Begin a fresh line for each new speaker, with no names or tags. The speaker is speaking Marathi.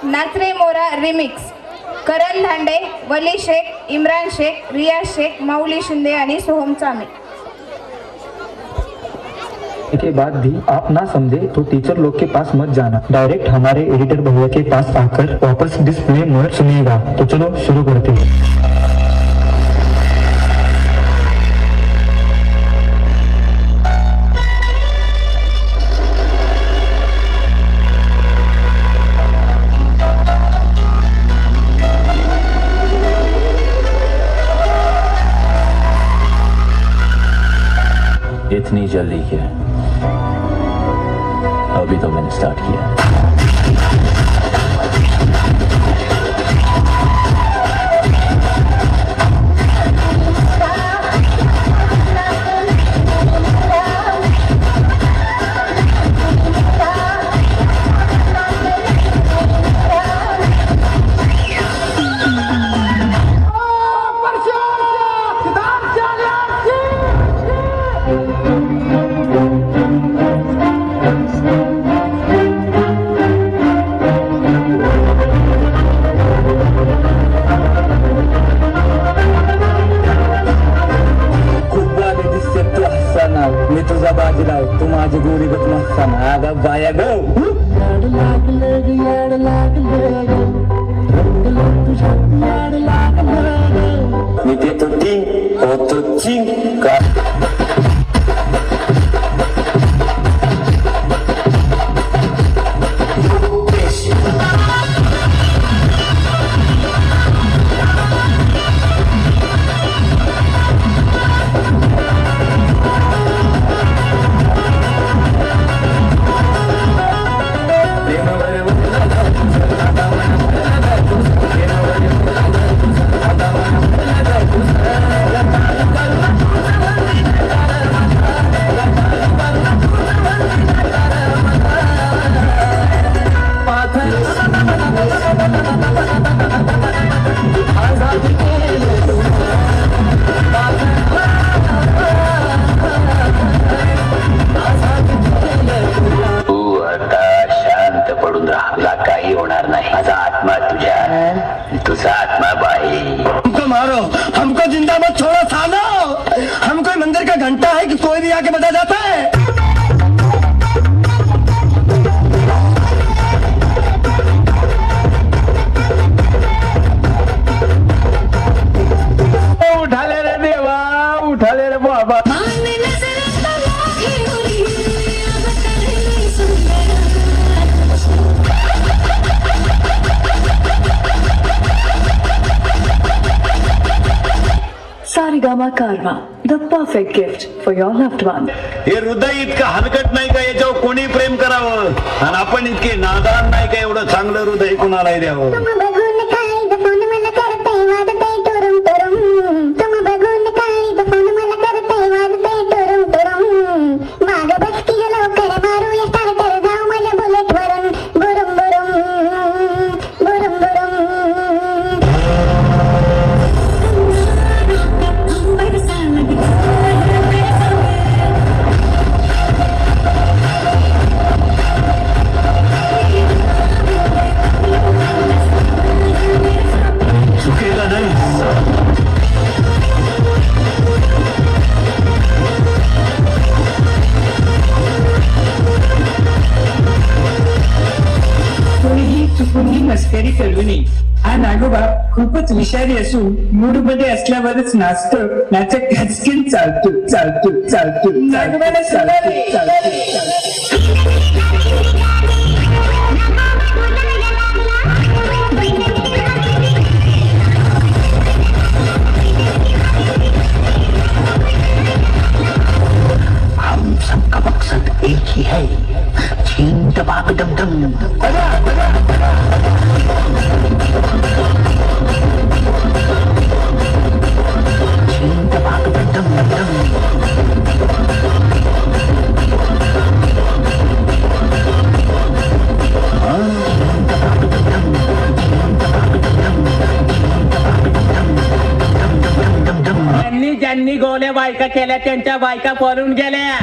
नाचरे मोरा रिमिक्स. करण धांडे, वली शेख, इम्रान शेख, रियाज शेख, माऊली शिंदे आणि सोहम चामे.
के बाद भी आप ना समझे तो टीचर लोग के पास मत जाना, डायरेक्ट हमारे एडिटर भैया के पास आकर वापस डिस्प्ले मोड सुनिएगा. तो चलो शुरू करते हैं.
इतनी जल्दी क्या? अभी तो मैंने स्टार्ट किया. मी तुझा बाजीराव, तू माझी गोरी गत मस्ताना. आगा बाया गो मी ते तो टिंग होतो चिंग का. काही होणार नाही. माझा आत्मा तुझ्या, तुझा आत्मा बाई.
हमको मारो, हमको जिंदा मत छोड़ो सालो. हम कोई मंदिर का घंटा है कि कोई भी आके बजा जाता है. उठाले रे देवा, उठाले रे बाबा.
सारेगामा कारवा, the perfect gift for your loved one.
हे हृदय इतकं हलकट नाही का याच्यावर कोणी प्रेम करावं, आणि आपण इतके नादान नाही का एवढं चांगलं हृदय कुणालाही द्यावं.
मस्करी करू नये. हा नागोबा खूपच विषारी असून मूड मध्ये असल्यावरच नाचतो. नाचक घाचकीन चालतो चालतो चालतो नागोबाला चालतो चालतो.
हम सबका मकसद एक ही है, चीन दबाक दम दम. चीन दबाक दम दम दम.
ज्यांनी गोल्या बायका केल्या त्यांच्या बायका पळून गेल्या.